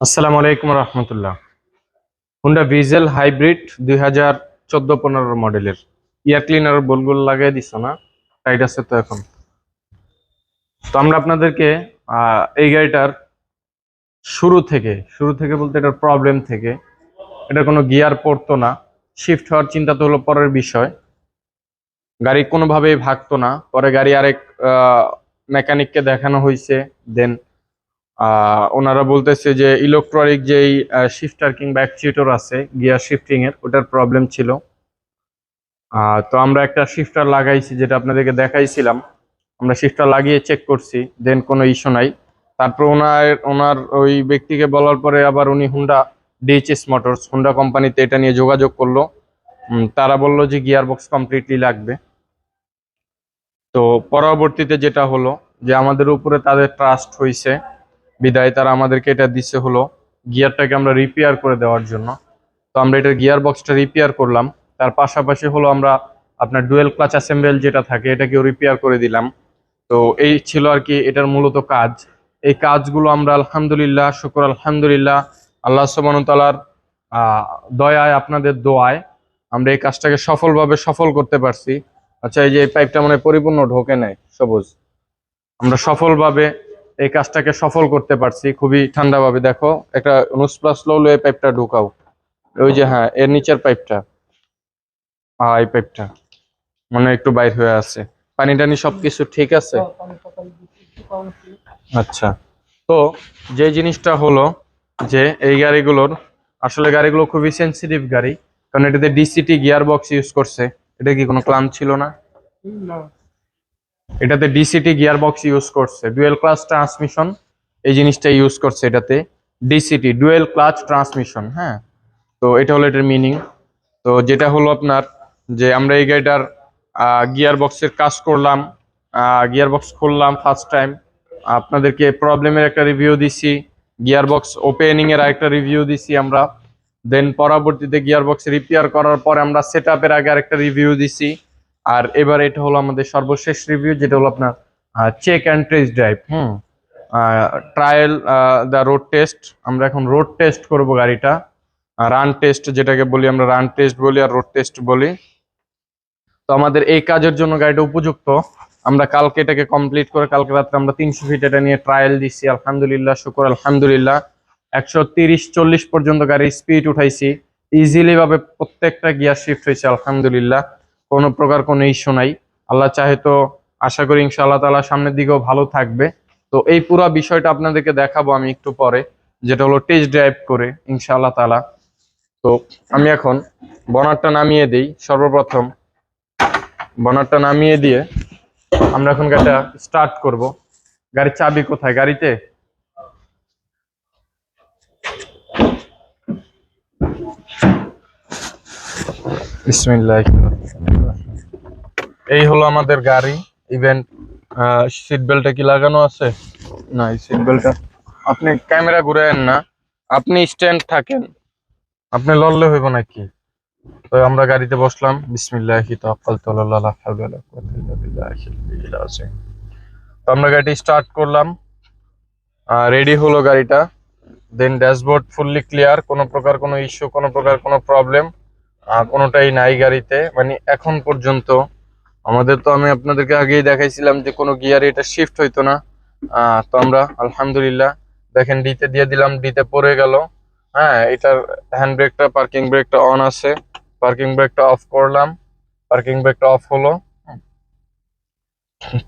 আসসালামু আলাইকুম রহমতুল্লাহ। Honda Vezel hybrid 2014-15 মডেলের এয়ার ক্লিনার বোলগুলো লাগিয়ে দিছ না? টাইট আছে তো এখন? তো আমরা আপনাদেরকে এই গাড়িটার শুরু থেকে বলতে এটার প্রবলেম থেকে, এটা কোনো গিয়ার পড়তো না, শিফট হওয়ার চিন্তা তো হলো পরের বিষয়। গাড়ি কোনোভাবেই ভাগতো না, পরে গাড়ি আরেক মেকানিককে দেখানো হয়েছে। দেন ওনারা বলতেছে যে ইলেকট্রনিক যেই শিফটার কিংবা অ্যাকচুয়েটর আছে গিয়ার শিফটিং এর, ওটার প্রবলেম ছিল। তো আমরা একটা শিফটার লাগাইছি, যেটা আপনাদেরকে দেখাইছিলাম। আমরা শিফটার লাগিয়ে চেক করছি, দেন কোনো ইস্যু নাই। তারপর ওনার ওনার ওই ব্যক্তিকে বলার পরে আবার উনি হুন্ডা ডিএইচএস মোটরস হুন্ডা কোম্পানিতে এটা নিয়ে যোগাযোগ করলো। তারা বললো যে গিয়ার বক্স কমপ্লিটলি লাগবে। তো পরবর্তীতে যেটা হলো যে আমাদের উপরে তাদের ট্রাস্ট হয়েছে, বিদায় তারা আমাদেরকে এটা দিচ্ছে হলো গিয়ারটাকে আমরা রিপেয়ার করে দেওয়ার জন্য। তো আমরা এটার গিয়ার বক্সটা রিপেয়ার করলাম। তার পাশাপাশি হলো আমরা আপনার ডুয়েল ক্লাচ অ্যাসেম্বল যেটা থাকে এটাকেও রিপেয়ার করে দিলাম। তো এই ছিল আর কি এটার মূলত কাজ। এই কাজগুলো আমরা আলহামদুলিল্লাহ, শুকর আলহামদুলিল্লাহ, আল্লাহ সুবহানাহু ওয়া তাআলার দয়ায়, আপনাদের দোয়ায় আমরা এই কাজটাকে সফলভাবে সফল করতে পারছি। আচ্ছা, এই যে এই পাইপটা মানে পরিপূর্ণ ঢোকে নাই সবুজ, আমরা সফলভাবে এই কাজটাকে সফল করতে পারছি খুবই ঠান্ডাভাবে। দেখো, একটা নুস প্লাস লো এই পাইপটা ঢোকাও। ওই যে হ্যাঁ, এর নিচের পাইপটা, এই পাইপটা মানে একটু বাইর হয়ে আছে। পানি টানি সবকিছু ঠিক আছে? আচ্ছা। তো যে জিনিসটা হলো যে এই গাড়িগুলোর, আসলে গাড়িগুলো খুবই সেনসিটিভ গাড়ি, কারণ এটাতে ডিসিটি গিয়ার বক্স ইউজ করছে। এটা কি কোনো ক্লাম ছিল না? এটাতে ডিসিটি গিয়ার বক্স ইউজ করছে, ডুয়েল ক্লাচ ট্রান্সমিশন, এই জিনিসটা ইউজ করছে এটাতে। ডিসিটি ডুয়েল ক্লাচ ট্রান্সমিশন, হ্যাঁ। তো এটা হলো এটার মিনিং। তো যেটা হলো আপনার, যে আমরা এই গাড়িটার গিয়ার বক্সের কাজ করলাম, গিয়ার বক্স খুললাম ফার্স্ট টাইম, আপনাদেরকে প্রবলেমের একটা রিভিউ দিছি, গিয়ার বক্স ওপেনিং এর আরেকটা রিভিউ দিছি আমরা। দেন পরবর্তীতে গিয়ার বক্স রিপেয়ার করার পরে আমরা সেট আপের আগে আরেকটা রিভিউ দিছি। আর এবার এটা হলো আমাদের সর্বশেষ রিভিউ, যেটা হলো আপনার check and test drive. Trial the road test. আমরা এখন রোড টেস্ট করব গাড়িটা। রান টেস্ট যেটাকে বলি, আমরা রান টেস্ট বলি আর রোড টেস্ট বলি। তো আমাদের এই কাজের জন্য গাড়িটা উপযুক্ত। আমরা কালকে এটাকে কমপ্লিট করে কালকে রাত্রে আমরা 300 ফিট এটা নিয়ে ট্রায়াল দিচ্ছি, আলহামদুলিল্লাহ, শুকর আলহামদুলিল্লাহ। 130-40 পর্যন্ত গাড়ির স্পিড উঠাইছি, ইজিলি ভাবে প্রত্যেকটা গিয়ার শিফট হয়েছে আলহামদুলিল্লাহ। কোনো প্রকার কোনো ইস্যু নাই। আল্লাহ চাহে তো আশা করি ইনশাআল্লাহ তাআলা সামনের দিকেও ভালো থাকবে। তো এই পুরো বিষয়টা আপনাদেরকে দেখাবো আমি একটু পরে, যেটা হলো টেস্ট ড্রাইভ করে ইনশাআল্লাহ তাআলা। তো আমি এখন বনারটা নামিয়ে দিই। সর্বপ্রথম বনারটা নামিয়ে দিয়ে আমরা এখন গাড়িটা স্টার্ট করব। গাড়ির চাবি কোথায় গাড়িতে? বিসমিল্লাহ। এই হলো আমাদের গাড়ি। ইভেন সিট বেল্টটা কি লাগানো আছে? না, এই সিট বেল্টটা, আপনি ক্যামেরা ঘুরায়েন না, আপনি স্ট্যান্ড থাকেন, আপনি লড়লে হইব নাকি? তো আমরা গাড়িতে বসলাম, বিসমিল্লাহি তাওয়াক্কালতু আলাল্লাহ, লা হাওলা ওয়ালা কুওয়াতা ইল্লা বিল্লাহিল আযীম। তো আমরা গাড়িটি স্টার্ট করলাম, রেডি হলো গাড়িটা। দেন ড্যাশবোর্ড ফুললি ক্লিয়ার, কোনো প্রকার কোনো ইস্যু, কোনো প্রকার কোনো প্রবলেম কোনোটাই নাই গাড়িতে, মানে এখন পর্যন্ত। আমাদের তো আমি আপনাদেরকে আগেই দেখাইছিলাম যে কোনো গিয়ারে এটা শিফট হইতো না। তো আমরা আলহামদুলিল্লাহ দেখেন ডিতে দিয়ে দিলাম, ডিতে পড়ে গেল। হ্যাঁ, এটার হ্যান্ড ব্রেকটা, পার্কিং ব্রেকটা অন আছে, পার্কিং ব্রেকটা অফ করলাম, পার্কিং ব্রেকটা অফ হলো।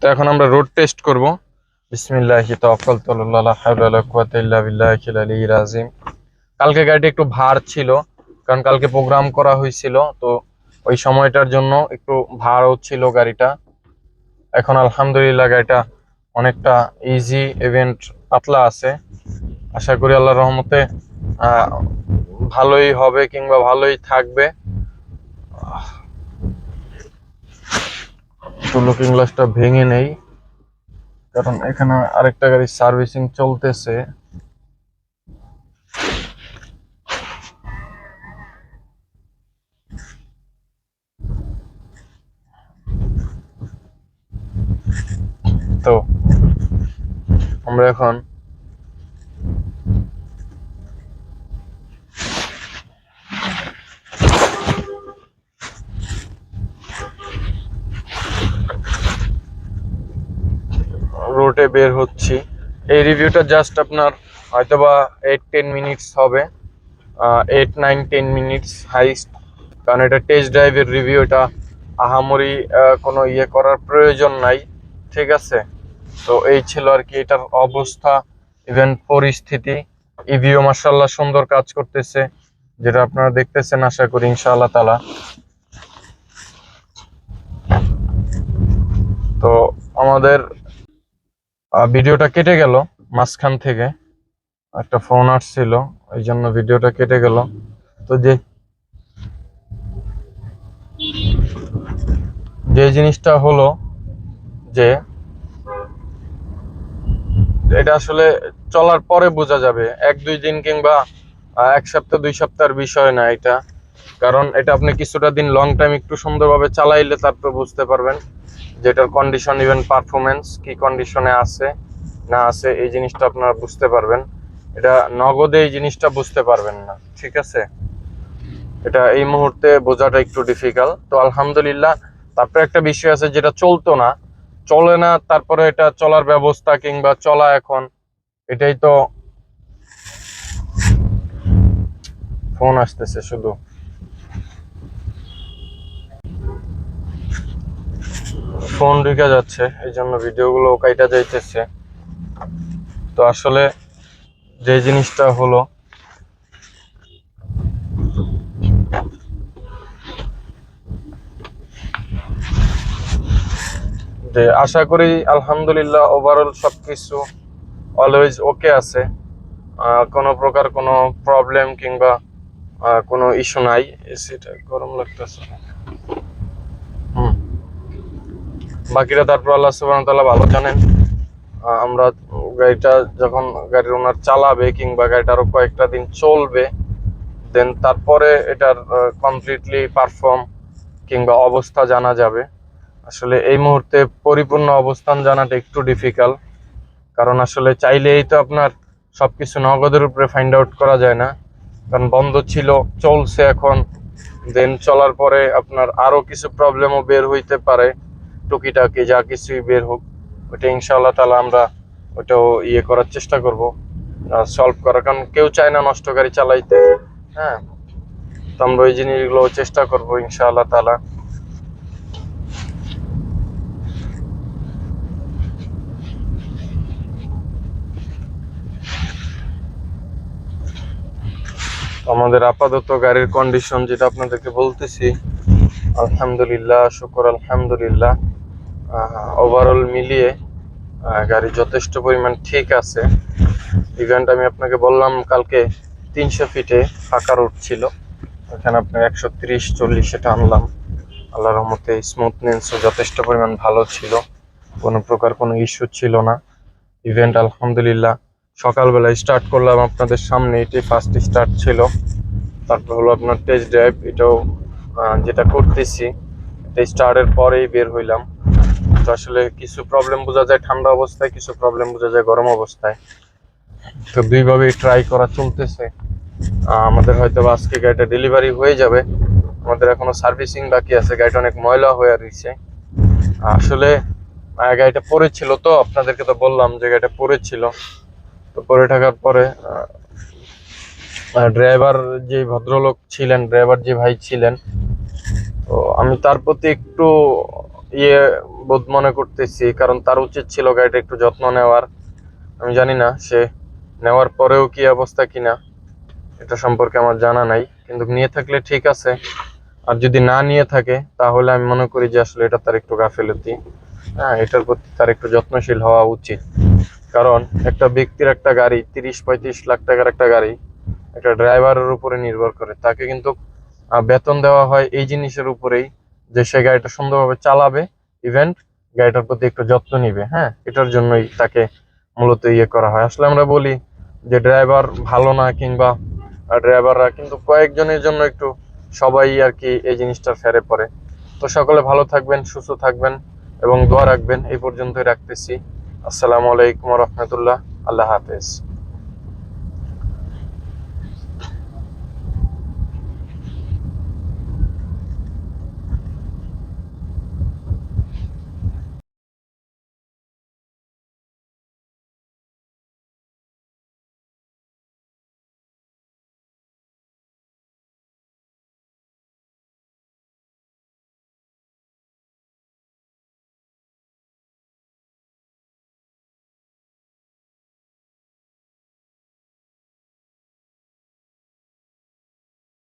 তো এখন আমরা রোড টেস্ট করব। বিসমিল্লাহি তাওয়াক্কালতু আলাল্লাহ, লা হাওলা ওয়ালা কুওয়াতা ইল্লা বিল্লাহিল আলিয়্যিল আযীম। কালকে গাড়িটা একটু ভার ছিল, কারণ কালকে প্রোগ্রাম করা হয়েছিল, তো ওই সময়টার জন্য একটু ভারও ছিল গাড়িটা। এখন আলহামদুলিল্লাহ গাড়িটা অনেকটা ইজি, ইভেন্ট পাতলা আছে। আশা করি আল্লাহর রহমতে ভালোই হবে কিংবা ভালোই থাকবে। তো লুকিং গ্লাসটা ভেঙে নেই, কারণ এখানে আরেকটা গাড়ির সার্ভিসিং চলতেছে। তো আমরা এখন রোডে বের হচ্ছি। এই রিভিউটা জাস্ট আপনার হয়তোবা 8-10 মিনিটস হবে, 8-9-10 মিনিটস হাইস্ট, কারণ এটা টেস্ট ড্রাইভের রিভিউ, এটা আহামরি কোনো ইয়ে করার প্রয়োজন নাই, ঠিক আছে। তো এই ছিল আর কি এটার অবস্থা, ইভেন পরিস্থিতি। ইভিও মার্শাল্লাহ সুন্দর কাজ করতেছে, যেটা আপনারা দেখতেছেন আশা করি ইনশাআল্লাহ তাআলা। তো আমাদের ভিডিওটা কেটে গেল মাঝখান থেকে, একটা ফোন আসছিল, এই জন্য ভিডিওটা কেটে গেল। তো যে জিনিসটা হলো যে এটা আসলে চলার পরে বোঝা যাবে, 1-2 দিন কিংবা 1 সপ্তাহ 2 সপ্তাহের বিষয় না এটা, কারণ এটা আপনি কিছুটা দিন লং টাইম একটু সুন্দরভাবে চালাইলে তারপর বুঝতে পারবেন যেটার কন্ডিশন, ইভেন পারফরমেন্স কি কন্ডিশনে আছে না আছে, এই জিনিসটা আপনারা বুঝতে পারবেন। এটা নগদে এই জিনিসটা বুঝতে পারবেন না, ঠিক আছে। এটা এই মুহূর্তে বোঝাটা একটু ডিফিকাল্ট। তো আলহামদুলিল্লাহ, তারপরে একটা বিষয় আছে যেটা চলতো না, চলে না, তারপরে এটা চলার ব্যবস্থা কিংবা চলা এখন, এটাই তো। ফোন আসতেছে, শুধু ফোন ঢুকে যাচ্ছে, এই জন্য ভিডিওগুলো কাইটা যাইতেছে। তো আসলে যে জিনিসটা হলো যে আশা করি আলহামদুলিল্লাহ ওভারঅল সবকিছু অলওয়েজ ওকে আছে, কোনো প্রকার কোনো প্রবলেম কিংবা কোনো ইস্যু নাই। এসিটা গরম লাগতেছে। বাকিটা তারপর আল্লাহ সুবহানাহু ওয়া তাআলা ভালো জানেন। আমরা গাড়িটা যখন গাড়ির ওনার চালাবে কিংবা গাড়িটা আরো কয়েকটা দিন চলবে, দেন তারপরে এটার কমপ্লিটলি পারফর্ম কিংবা অবস্থা জানা যাবে। আসলে এই মুহূর্তে পরিপূর্ণ অবস্থান জানাটা একটু ডিফিকাল্ট, কারণ আসলে চাইলেই তো আপনার সবকিছু নগদের উপরে ফাইন্ড আউট করা যায় না, কারণ বন্ধ ছিল, চলছে এখন, দেন চলার পরে আপনার আরো কিছু প্রবলেমও বের হইতে পারে, টুকিটাকি যা কিছুই বের হোক, ওইটা ইনশাআল্লাহ তাআলা আমরা ওটাও ইয়ে করার চেষ্টা করব, সলভ করার, কারণ কেউ চায় না নষ্ট গাড়ি চালাইতে। হ্যাঁ, তো আমরা ওই জিনিসগুলো চেষ্টা করব ইনশাআল্লাহ তাআলা। আমাদের আপাতত গাড়ির কন্ডিশন যেটা আপনাদেরকে বলতেছি, আলহামদুলিল্লাহ, শুকর আলহামদুলিল্লাহ, ওভারঅল মিলিয়ে গাড়ি যথেষ্ট পরিমাণ ঠিক আছে। ইভেন্ট আমি আপনাকে বললাম কালকে 300 ফিটে ফাঁকা রোড ছিল, ওখানে আপনার 130-40 এটা আনলাম। আল্লাহর রহমতে স্মুথনেসও যথেষ্ট পরিমাণ ভালো ছিল, কোনো প্রকার কোনো ইস্যু ছিল না। ইভেন্ট আলহামদুলিল্লাহ সকালবেলা স্টার্ট করলাম আপনাদের সামনে, এটাই ফার্স্ট স্টার্ট ছিল। তারপর হলো আপনার টেস্ট ড্রাইভ, এটাও যেটা করতেছি এটা স্টার্টের পরেই বের হইলাম। তো আসলে কিছু প্রবলেম বোঝা যায় ঠান্ডা অবস্থায়, কিছু প্রবলেম বোঝা যায় গরম অবস্থায়, তো দুইভাবেই ট্রাই করা চলতেছে। আমাদের হয়তো আজকে গাড়িটা ডেলিভারি হয়ে যাবে, আমাদের এখনো সার্ভিসিং বাকি আছে, গাড়িটা অনেক ময়লা হয়ে রয়েছে। আসলে গাড়িটা পড়েছিল, তো আপনাদেরকে তো বললাম যে গাড়িটা পড়েছিল, তো পড়ে থাকার পরে ড্রাইভার যে ভদ্রলোক ছিলেন, ড্রাইভার যে ভাই ছিলেন, তো আমি তার প্রতি একটু ইয়ে বোধ মনে করতেছি, কারণ তার উচিত ছিল গাড়িটা একটু যত্ন নেওয়ার। আমি জানি না সে নেওয়ার পরেও কি অবস্থা কিনা, এটা সম্পর্কে আমার জানা নাই, কিন্তু নিয়ে থাকলে ঠিক আছে, আর যদি না নিয়ে থাকে তাহলে আমি মনে করি যে আসলে এটা তার একটু গাফেলতি। হ্যাঁ, এটার প্রতি তার একটু যত্নশীল হওয়া উচিত, কারণ একটা ব্যক্তির একটা গাড়ি, 30-35 লাখ টাকার একটা গাড়ি, একটা ড্রাইভারের উপরে নির্ভর করে, তাকে কিন্তু বেতন দেওয়া হয় এই জিনিসের উপরেই, যে সে গাড়িটা সুন্দরভাবে চালাবে, ইভেন্ট গাড়িটার প্রতি একটু যত্ন নিবে। হ্যাঁ, এটার জন্যই তাকে মূলত ইয়ে করা হয়। আসলে আমরা বলি যে ড্রাইভার ভালো না কিংবা ড্রাইভাররা, কিন্তু কয়েকজনের জন্য একটু সবাই আর কি এই জিনিসটার ফেরে পড়ে। তো সকলে ভালো থাকবেন, সুস্থ থাকবেন এবং দোয়া রাখবেন। এই পর্যন্তই রাখতেছি। আসসালামু আলাইকুম ওয়া রাহমাতুল্লাহ। আল্লাহ হাফেজ।